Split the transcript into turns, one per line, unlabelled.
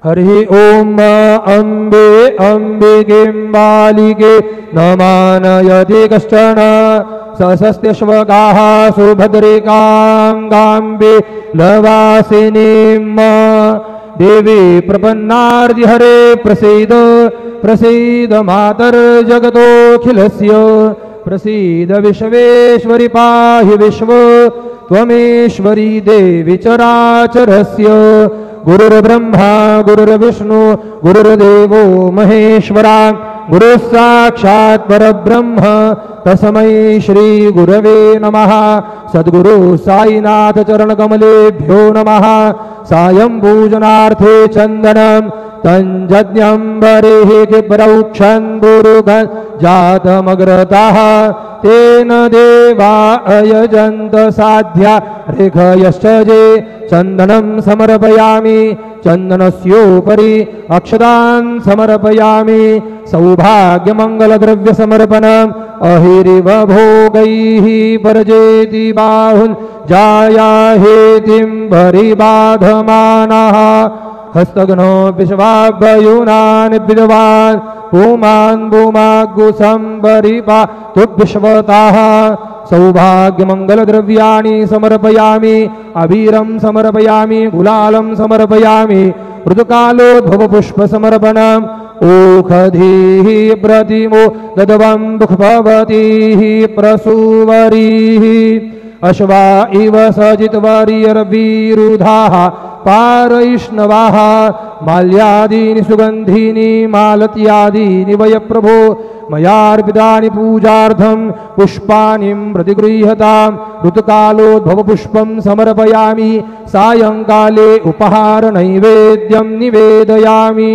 हरि ओम अम्बे अम्बिके बालिके न मानयति कश्चन सस्त्यश्वगाः सुभद्रिकाङ्गाम्बे लवासिनीम् देवी प्रपन्नार्ति हरे प्रसीद प्रसीद मातर्जगतोऽखिलस्य प्रसीद विश्वेश्वरि पाहि विश्व त्वमेश्वरी देवी चराचरस्य गुरुर्ब्रह्मा गुरुर्विष्णु गुरुर्देवो महेश्वरा गुरुः साक्षात् परब्रह्म तस्मै श्री गुरवे नमः। सद्गुरु साईनाथ चरण कमलेभ्यो नमः। सायं पूजनार्थे चन्दनं तञ्जज्ञम्बरेः किप्रौक्षन् बुरुगन् जातमग्रतः तेन देवा अयजन्त साध्या ऋषयश्च ये चन्दनं समर्पयामि चन्दनस्योपरि अक्षतान् समर्पयामि सौभाग्यमङ्गलद्रव्य समर्पणम् अहिरिव भोगैः परजेति बाहुन् जाया हेतिं परिबाधमानः हस्तघ्नो विश्वाभ्युनान् विद्वान् भूमान् भूमागुसंपरिपा तुभ्यश्वताः सौभाग्यमङ्गलद्रव्याणि समर्पयामि अबीरं समर्पयामि गुलालं समर्पयामि ऋतुकालोद्भवपुष्पसमर्पणम् ओखधीः प्रतिमो ददवं दुःखभवतीः प्रसूवरीः अश्वा इव सजितवर्यर्वीरुधाः पारैष्णवाः माल्यादीनि सुगन्धीनि मालत्यादीनि वय प्रभो मयार्पितानि पूजार्थं पुष्पाणि प्रतिगृह्यतां ऋतुकालोद्भवपुष्पं समर्पयामि सायंकाले उपहार नैवेद्यं निवेदयामि।